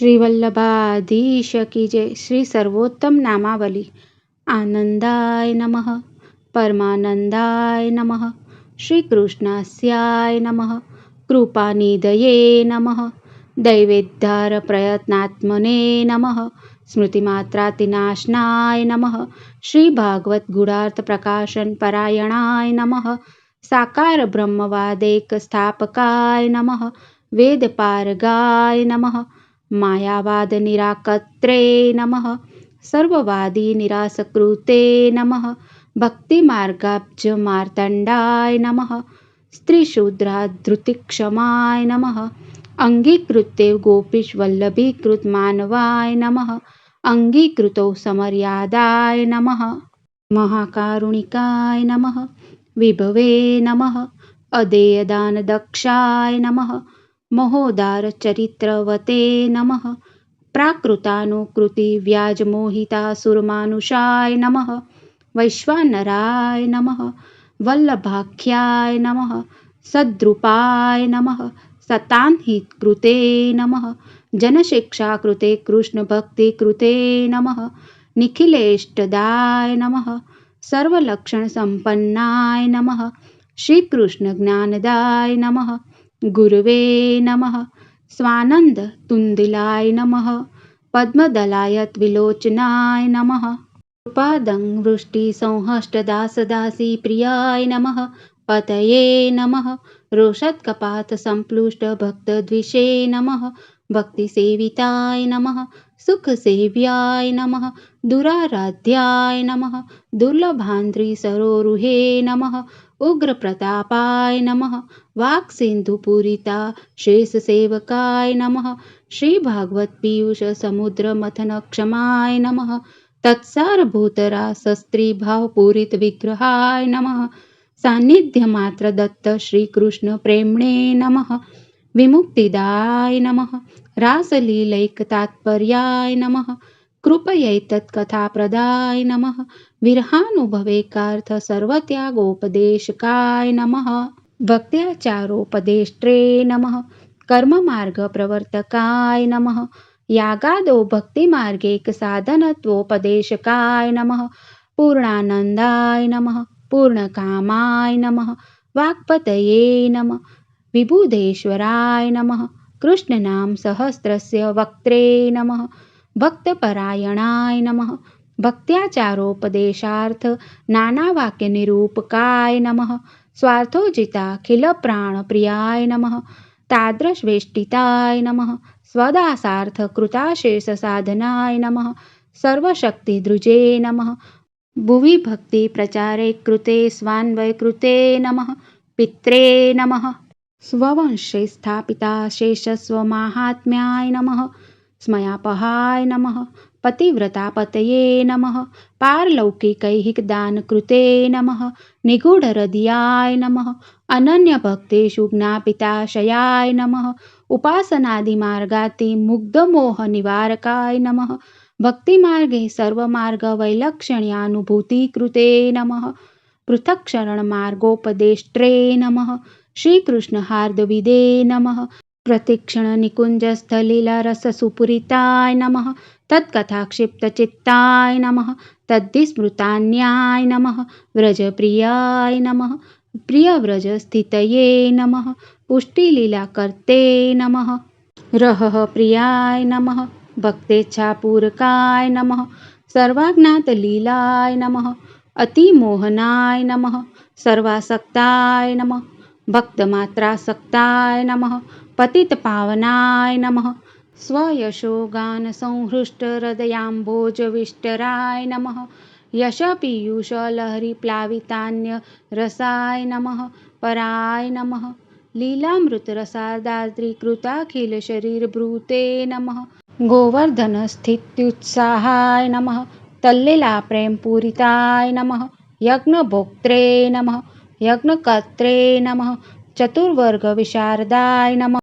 श्री वल्लभाधीश की जय। श्री सर्वोत्तम नामावली। आनंदाय नमः, परमानंदाय नमः, श्री कृष्णास्याय नमः, कृपानिधये नमः, दैवेद्धार प्रयत्नात्मने नमः, स्मृतिमात्रातिनाशनाय नमः, श्री भागवत गुणार्थ प्रकाशन परायणाय नमः, साकार ब्रह्मवादेक स्थापकाय नमः, वेदपारगाय नमः, मायावाद निराकर्त्रे नमः, सर्ववादी निरासकृते नमः, भक्तिमार्गाब्ज मार्तण्डाय नमः, स्त्रीशूद्राधृतिक्षमाय नमः, अंगीकृते गोपीशवल्लभीकृत मानवाय नमः, अंगीकृतो समर्यादाय नमः, महाकारुणिकाय नमः, विभवे नमः, अदेयदानदक्षाय नमः, महोदारचरित्रवते नमः, प्राकृतानुकृति व्याजमोहितासुरमानुषाय नमः, वैश्वानराय नमः, वल्लभाख्याय नमः, सद्रूपाय नमः, सतान्हितकृते नमः, जनशिक्षाकृते कृष्णभक्तिकृते नमः, निखिलेष्टदाय नमः, सर्वलक्षणसम्पन्नाय नमः, श्रीकृष्णज्ञानदाय नमः, गुरवे नमः, स्वानंद तुंदिलाय नमः, पद्मदलायत विलोचनाय नमः, कृपादं वृष्टि संहष्टदासदासी प्रियाय नमः, पतये नमः, रोषत्कपात संप्लुष्ट भक्तद्विषे नमः, भक्तिसेविताय नमः, सुखसेव्याय नमः, दुराराध्याय नमः, दुर्लभान्ध्री सरोरुहे नमः, उग्रप्रतापाय नमः, वाक्सिन्धुपूरिता शेषसेवकाय नमः, श्रीभागवत पीयूष समुद्र मथन क्षमाय नमः, तत्सारभूतरासस्त्रीभावपूरित विग्रहाय नमः, सान्निध्यमात्र दत्त श्रीकृष्ण प्रेम्णे नमः, विमुक्तिदाय नमः, रासलीलैकतात्पर्याय नमः, कृपयैतत्कथाप्रदाय नमः, विरहानुभवेकार्थ सर्वत्यागोपदेशकाय नमः, भक्त्याचारोपदेष्ट्रे नमः, कर्ममार्गप्रवर्तकाय नमः, यागादो भक्तिमार्गेक साधनत्वोपदेशकाय नमः, पूर्णानन्दाय नमः, पूर्णकामाय नमः, वाक्पतये नमः, विबुधेश्वराय नमः, कृष्णनाम सहस्रस्य वक्त्रे नमः, भक्तपरायणाय नमः, भक्त्याचारोपदेशार्थ नानावाक्यनिरूपकाय नमः, स्वार्थोजिताखिलप्राणप्रियाय नमः, तादृशवेष्टिताय नमः, स्वदासार्थ कृताशेषसाधनाय नमः, सर्वशक्तिदृजे नमः, भुवि भक्तिप्रचारे कृते स्वान्वयकृते नमः, पित्रे नमः, स्ववंशे स्थापिता शेषस्वमाहात्म्याय नमः, स्मयापहाय नमः, पतिव्रतापतये नमः, पारलौकिकैहिकदानकृते नमः, निगूढहृदयाय नमः, अनन्यभक्तेषु ज्ञापिताशयाय नमः, उपासनादिमार्गातिमुग्धमोहनिवारकाय नमः, भक्तिमार्गे सर्वमार्गवैलक्षण्यानुभूतिकृते नमः, पृथक्शरणमार्गोपदेष्ट्रे नमः, श्रीकृष्णहार्दविदे नमः, प्रतिक्षणनिकुञ्जस्थलीलारससुपूरिताय नमः, तत्कथाक्षिप्तचित्ताय नमः, तद्विस्मृतान्याय नमः, व्रजप्रियाय नमः, प्रियव्रजस्थितये नमः, पुष्टिलीलाकर्ते नमः, रहः प्रियाय नमः, भक्तेच्छापूरकाय नमः, सर्वाज्ञातलीलाय नमः, अतिमोहनाय नमः, सर्वासक्ताय नमः, भक्तमात्रासक्ताय नमः, पतितपावनाय नमः, स्वयशोगानसंहृष्टहृदयाम्भोजविष्टराय नमः, यशपीयूषलहरीप्लावितान्यरसाय नमः, पराय नमः, लीलामृतरसार्द्राद्रिकृताखिलशरीरभृते नमः, गोवर्धनस्थित्युत्साहाय नमः, तल्लीलाप्रेमपूरिताय नमः, यज्ञभोक्त्रे नमः, यज्ञकर्त्रे नमः, चतुर्वर्गविशारदाय नमः,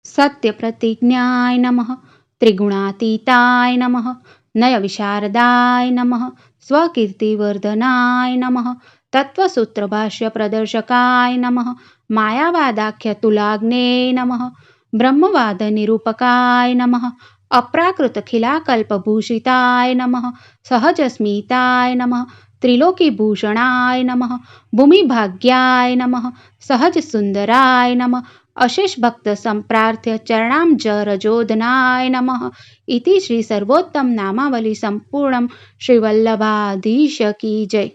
सत्यप्रतिज्ञाय नमः, त्रिगुणातीताय नमः, नयविशारदाय नमः, स्वकीर्तिवर्धनाय नमः, तत्त्वसूत्रभाष्यप्रदर्शकाय नमः, मायावादाख्यतुलाग्ने नमः, ब्रह्मवादनिरूपकाय नमः, अप्राकृतखिलाकल्पभूषिताय नमः सहजस्मिताय नमः त्रिलोकीभूषणाय नमः भूमिभाग्याय नमः सहजसुन्दराय नमः अशेष भक्त संप्रार्थ्य चरणाम्जरजोदनाय नमः इति श्री सर्वोत्तम नामावली संपूर्णम श्री वल्लभाधीश की जय।